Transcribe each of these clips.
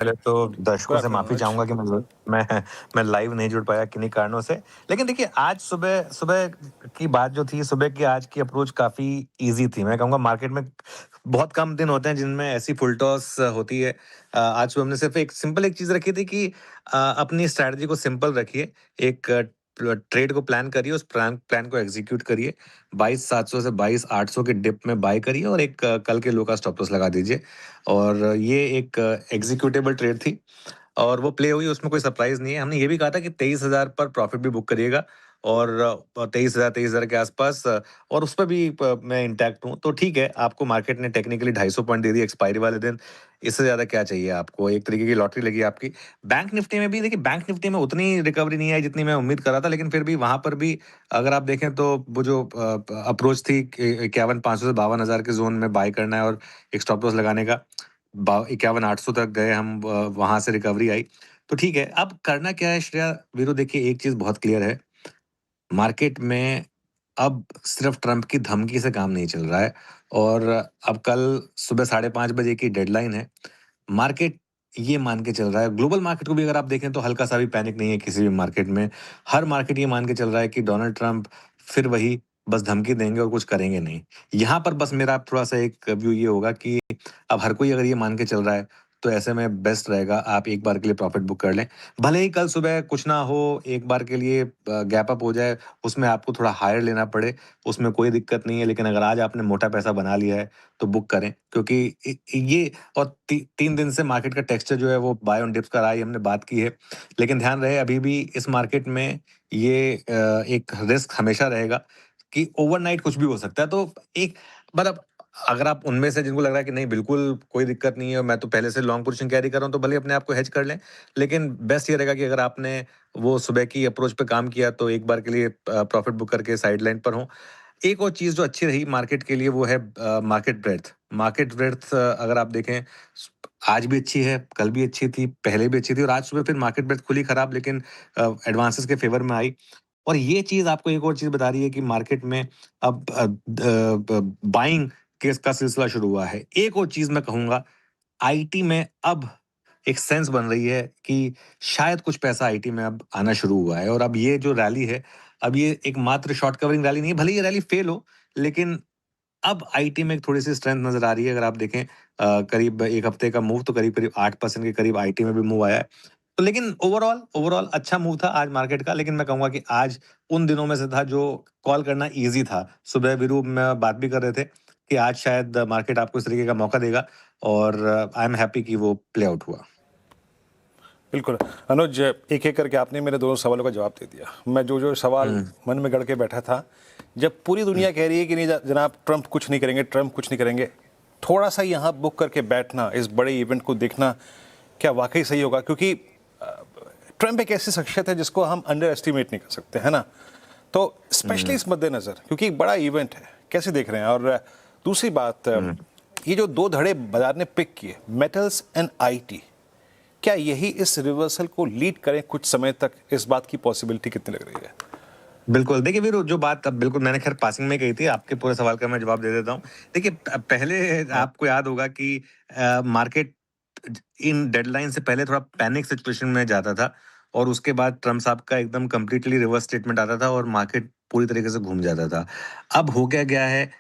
पहले तो गुड दर्शकों से आफ्टरनून माफ़ी अनुज। चाहूँगा कि मैं मैं लाइव नहीं जुड़ पाया किन्हीं कारणों से। लेकिन देखिए आज सुबह सुबह की बात जो थी, सुबह की आज की अप्रोच काफ़ी ईज़ी थी। मैं कहूँगा मार्केट में बहुत कम दिन होते हैं जिनमें ऐसी फुल टॉस होती है। आज सुबह हमने सिर्फ़ एक सिंपल एक चीज़ रखी थी कि अपनी स्ट्रैटेजी को सिंपल रखिए। एक ट्रेड को प्लान करिए, उस प्लान प्लान को एग्ज़ीक्यूट करिए। 22,700 से 22,800 के डिप में बाय करिए और एक कल के लो का स्टॉप लॉस लगा दीजिए। और ये एक एग्ज़ीक्यूटेबल ट्रेड थी और वो प्ले हुई, उसमें कोई सरप्राइज़ नहीं है। हमने ये भी कहा था कि 23,000 पर प्रॉफ़िट भी बुक करिएगा और 23,000 के आस-पास और उस पे भी मैं इंटैक्ट हूँ। तो ठीक है, आपको मार्केट ने टेक्निकली 250 पॉइंट दे दिए एक्सपायरी वाले दिन। इससे ज़्यादा क्या चाहिए आपको? एक तरीके की लॉटरी लगी आपकी। बैंक निफ्टी में भी देखिए, बैंक निफ्टी में उतनी रिकवरी नहीं आई जितनी मैं उम्मीद कर रहा था, लेकिन फिर भी वहाँ पर भी अगर आप देखें तो वो जो अप्रोच थी कि 51,500 से 52,000 के ज़ोन में बाय करना है और एक स्टॉप लॉस लगाने का, 51,800 तक गए हम, वहाँ से रिकवरी आई। तो ठीक है, अब करना क्या है श्रेया वीरू, देखिए एक चीज़ बहुत क्लियर है, मार्केट में अब सिर्फ़ ट्रम्प की धमकी से काम नहीं चल रहा है और अब कल सुबह 5:30 बजे की डेडलाइन है। मार्केट ये मान के चल रहा है, ग्लोबल मार्केट को भी अगर आप देखें तो हल्का-सा भी पैनिक नहीं है किसी भी मार्केट में। हर मार्केट ये मान के चल रहा है कि डोनाल्ड ट्रम्प फिर वही बस धमकी देंगे और कुछ करेंगे नहीं। यहाँ पर बस मेरा थोड़ा-सा एक व्यू ये होगा कि अब हर कोई अगर ये मान के चल रहा है, तो ऐसे में बेस्ट रहेगा आप एक बार के लिए प्रॉफ़िट बुक कर लें। भले ही कल सुबह कुछ ना हो, एक बार के लिए गैप अप हो जाए, उसमें आपको थोड़ा हायर लेना पड़े, उसमें कोई दिक्कत नहीं है। लेकिन अगर आज आपने मोटा पैसा बना लिया है, तो बुक करें क्योंकि ये और 3 दिन से मार्केट का टेक्सचर जो है वो बाय ऑन डिप्स का रहा है, ये हमने बात की है। लेकिन ध्यान रहे अभी भी इस मार्केट में ये एक रिस्क हमेशा रहेगा कि ओवरनाइट कुछ भी हो सकता है। तो एक मतलब अगर आप उनमें से जिनको लग रहा है कि नहीं बिल्कुल कोई दिक्कत नहीं है, मैं तो पहले से लॉन्ग पोज़ीशन कैरी कर रहा हूँ, तो भले ही अपने आप को हेज कर लें। लेकिन बेस्ट ये रहेगा कि अगर आपने वो सुबह की अप्रोच पे काम किया तो एक बार के लिए प्रॉफ़िट बुक करके साइडलाइन पर हों। एक और चीज़ जो अच्छी रही मार्केट के लिए वो है मार्केट ब्रेड्थ। मार्केट ब्रेड्थ अगर आप देखें स आज भी अच्छी है, कल भी अच्छी थी, पहले भी अच्छी थी और आज सुबह फिर मार्केट ब्रेड्थ खुली खराब, लेकिन एडवांसेस के फ़ेवर में आई। और ये चीज़ आपको एक और चीज़ बता रही है कि मार्केट में अब द ब बाइंग केस का सिलसिला शुरू हुआ है। एक और चीज़ मैं कहूँगा, आईटी में अब एक सेंस बन रही है कि शायद कुछ पैसा आईटी में अब आना शुरू हुआ है और अब ये जो रैली है, अब ये एक मात्र शॉर्ट कवरिंग रैली नहीं है, भले ही ये रैली फेल हो, लेकिन अब आईटी में एक थोड़ी-सी स्ट्रेंथ नज़र आ रही है। अगर आप देखें करीब 1 हफ्ते का मूव तो करीब-करीब 8% के करीब आईटी में भी मूव आया है। तो लेकिन ओवरऑल ओवरऑल अच्छा मूव था आज मार्केट का, लेकिन मैं कहूँगा कि आज उन दिनों में से था जो कॉल करना ईज़ी था। सुबह वीरू में बात भी कर रहे थे कि आज शायद मार्केट आपको इस तरीके का मौका देगा और आई एम हैप्पी कि वो प्ले आउट हुआ। बिल्कुल अनुज, एक एक करके आपने मेरे दोनों सवालों का जवाब दे दिया। मैं जो जो सवाल हुँ, मन में गढ़ के बैठा था, जब पूरी हुँ। दुनिया कह रही है कि नहीं जनाब ट्रंप कुछ नहीं करेंगे, ट्रंप कुछ नहीं करेंगे, थोड़ा सा यहाँ बुक करके बैठना, इस बड़े इवेंट को देखना क्या वाकई सही होगा? क्योंकि ट्रंप एक ऐसी शख्सियत है जिसको हम अंडर एस्टिमेट नहीं कर सकते, है ना? तो स्पेशली हुँ, इस मद्देनज़र, क्योंकि एक बड़ा इवेंट है, कैसे देख रहे हैं? और दूसरी बात, हुँ। ये जो दो धड़े बाजार ने पिक किए, मेटल्स एंड आईटी, क्या यही इस रिवर्सल को लीड करें कुछ समय तक? इस बात की पॉसिबिलिटी कितनी लग रही है? बिल्कुल, देखिए वीरू जो बात अब बिल्कुल मैंने ख़ैर पासिंग में कही थी, आपके पूरे सवाल का मैं जवाब दे देता हूँ। देखिए पहले हाँ। आपको याद होगा कि मार्केट इन डेडलाइन से पहले थोड़ा पैनिक सिचुएशन में जाता था और उसके बाद ट्रम्प साहब का एकदम कंप्लीटली रिवर्स स्टेटमेंट आता था और मार्केट पूरी तरीके से घूम जाता था। अब हो क्या गया है,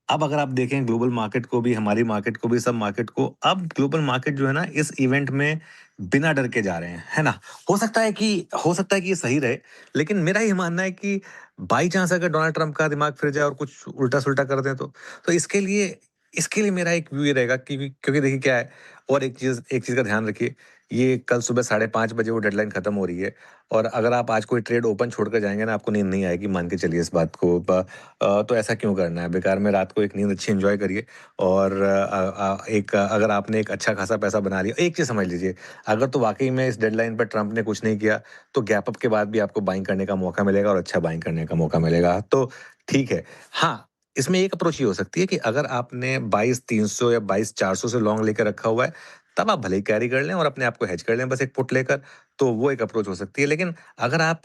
अब अगर आप देखें ग्लोबल मार्केट को भी, हमारी मार्केट को भी, सब मार्केट को, अब ग्लोबल मार्केट जो है ना इस इवेंट में बिना डर के जा रहे हैं, है ना? हो सकता है कि ये सही रहे, लेकिन मेरा ये मानना है कि बाई चांस अगर डोनाल्ड ट्रम्प का दिमाग फिर जाए और कुछ उल्टा-सुल्टा कर दें तो इसके लिए मेरा एक व्यू ये रहेगा कि क्योंकि देखिए क्या है, और एक चीज़ का ध्यान रखिए, ये कल सुबह 5:30 बजे वो डेडलाइन खत्म हो रही है और अगर आप आज कोई ट्रेड ओपन छोड़कर जाएँगे ना, आपको नींद नहीं आएगी, मान के चलिए इस बात को। तो ऐसा क्यों करना है? बेकार में रात को एक नींद अच्छी एन्जॉय करिए और अगर आपने एक अच्छा खासा पैसा बना लिया, एक चीज़ समझ लीजिए, अगर तो वाक़ई में इस डेडलाइन पे ट्रम्प ने कुछ नहीं किया, तो गैप अप के बाद भी आपको बाइंग करने का मौका मिलेगा और अच्छा बाइंग करने का मौका मिलेगा, तो ठीक है। हाँ, इसमें एक अप्रोच ये हो सकती है कि अगर आपने 22,300 या 22,400 से लॉन्ग लेके रखा हुआ है, तब आप भले ही कैरी कर लें और अपने आप को हेज कर लें बस एक पुट लेकर, तो वो एक अप्रोच हो सकती है। लेकिन अगर आप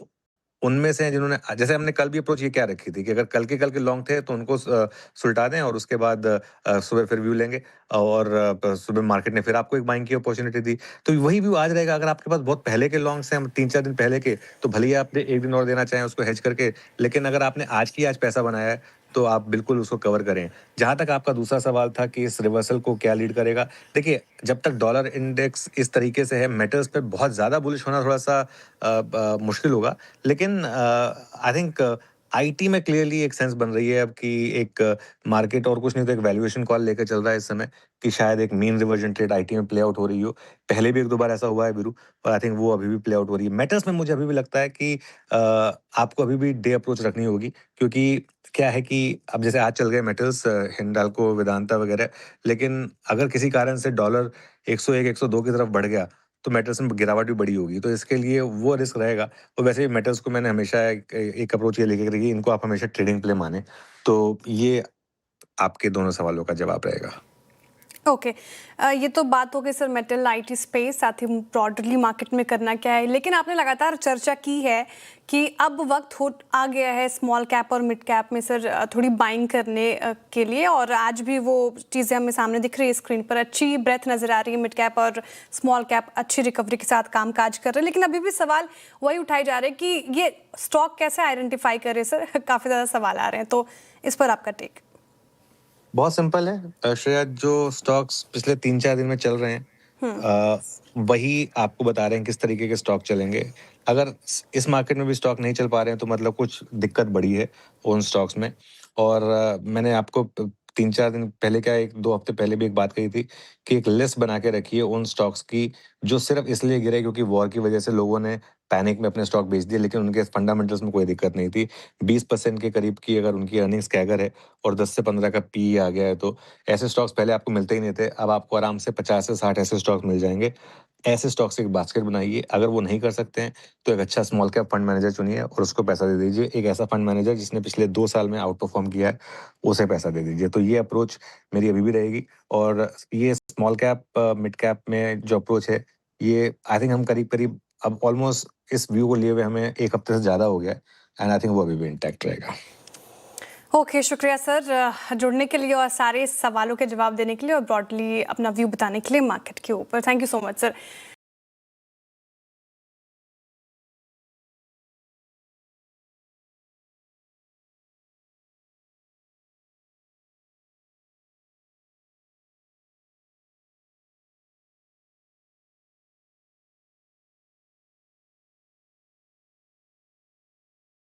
उनमें से हैं जिन्होंने जैसे हमने कल भी अप्रोच ये क्या रखी थी कि अगर कल के लॉन्ग थे तो उनको सुलटा दें और उसके बाद सुबह फिर व्यू लेंगे और सुबह मार्केट ने फिर आपको एक बाइंग की अपॉर्चुनिटी दी। तो वही व्यू आज रहेगा। अगर आपके पास बहुत पहले के लॉन्ग्स हैं, हम 3-4 दिन पहले के, तो भले ही आप 1 दिन और देना चाहें उसको हेज करके, लेकिन अगर आपने आज पैसा बनाया है, तो आप बिल्कुल उसको कवर करें। जहाँ तक आपका दूसरा सवाल था कि इस रिवर्सल को क्या लीड करेगा? देखिए, जब तक डॉलर इंडेक्स इस तरीके से है, मेटल्स पे बहुत ज़्यादा बुलिश होना थोड़ा-सा मुश्किल होगा। लेकिन आई थिंक आईटी में क्लियरली एक सेंस बन रही है अब कि एक मार्केट और कुछ नहीं तो एक वैल्यूएशन कॉल लेकर चल रहा है इस समय कि शायद एक मीन रिवर्जन ट्रेड आईटी में प्ले आउट हो रही हो। पहले भी 1-2 बार ऐसा हुआ है वीरू, और आई थिंक वो अभी भी प्ले आउट हो रही है। मेटल्स में मुझे अभी भी लगता है कि आपको अभी भी डे अप्रोच रखनी होगी, क्योंकि क्या है कि अब जैसे आज चल गए मेटल्स, हिंडाल्को, वेदांता वगैरह, लेकिन अगर किसी कारण से डॉलर 101, 102 की तरफ बढ़ गया, तो मेटल्स में गिरावट भी बड़ी होगी। तो इसके लिए वो रिस्क रहेगा। और वैसे भी मेटल्स को मैंने हमेशा एक अप्रोच ये लेके रखी, इनको आप हमेशा ट्रेडिंग प्ले मानें। तो ये आपके दोनों सवालों का जवाब रहेगा। ओके। ये तो बात हो गई सर मेटल आईटी स्पेस, साथ ही ब्रॉडली मार्केट में करना क्या है, लेकिन आपने लगातार चर्चा की है कि अब वक्त हो आ गया है स्मॉल कैप और मिड कैप में सर थोड़ी बाइंग करने के लिए, और आज भी वो चीज़ें हमें सामने दिख रही है स्क्रीन पर, अच्छी ब्रेथ नज़र आ रही है, मिड कैप और स्मॉल कैप अच्छी रिकवरी के साथ काम काज कर रहे हैं। लेकिन अभी भी सवाल वही उठाए जा रहे हैं कि ये स्टॉक कैसे आइडेंटिफाई करें सर, काफ़ी ज़्यादा सवाल आ रहे हैं, तो इस पर आपका टेक। बहुत सिंपल है श्रेया, जो स्टॉक्स पिछले 3-4 दिन में चल रहे हैं, वही आपको बता रहे हैं किस तरीके के स्टॉक चलेंगे। अगर इस मार्केट में भी स्टॉक नहीं चल पा रहे हैं, तो मतलब कुछ दिक्कत बड़ी है उन स्टॉक्स में। और मैंने आपको 3-4 दिन पहले, क्या 1-2 हफ्ते पहले भी एक बात कही थी कि एक लिस्ट बना के रखिए उन स्टॉक्स की जो सिर्फ इसलिए गिरे क्योंकि वॉर की वजह से लोगों ने पैनिक में अपने स्टॉक बेच दिए, लेकिन उनके फंडामेंटल्स में कोई दिक्कत नहीं थी। 20% के करीब की अगर उनकी अर्निंग्स कैगर है और 10 से 15 का पी आ गया है, तो ऐसे स्टॉक्स पहले आपको मिलते ही नहीं थे। अब आपको आराम से 50 से 60 ऐसे स्टॉक्स मिल जाएँगे। ऐसे स्टॉक्स की एक बास्केट बनाइए। अगर वो नहीं कर सकते हैं, तो एक अच्छा स्मॉल कैप फंड मैनेजर चुनिए और उसको पैसा दे दीजिए। एक ऐसा फंड मैनेजर जिसने पिछले 2 साल में आउट परफॉर्म किया है, उसे पैसा दे दीजिए। तो ये अप्रोच मेरी अभी भी रहेगी। और ये स्मॉल कैप, मिड कैप में जो अप्रोच है, ये आई थिंक हम करीब-करीब अब ऑलमोस्ट इस व्यू को लिए हुए हमें 1 हफ्ते से ज़्यादा हो गया है, एंड आई थिंक वो अभी भी इंटैक्ट रहेगा। ओके, शुक्रिया सर जुड़ने के लिए और सारे सवालों के जवाब देने के लिए और ब्रॉडली अपना व्यू बताने के लिए मार्केट के ऊपर। Thank you so much sir.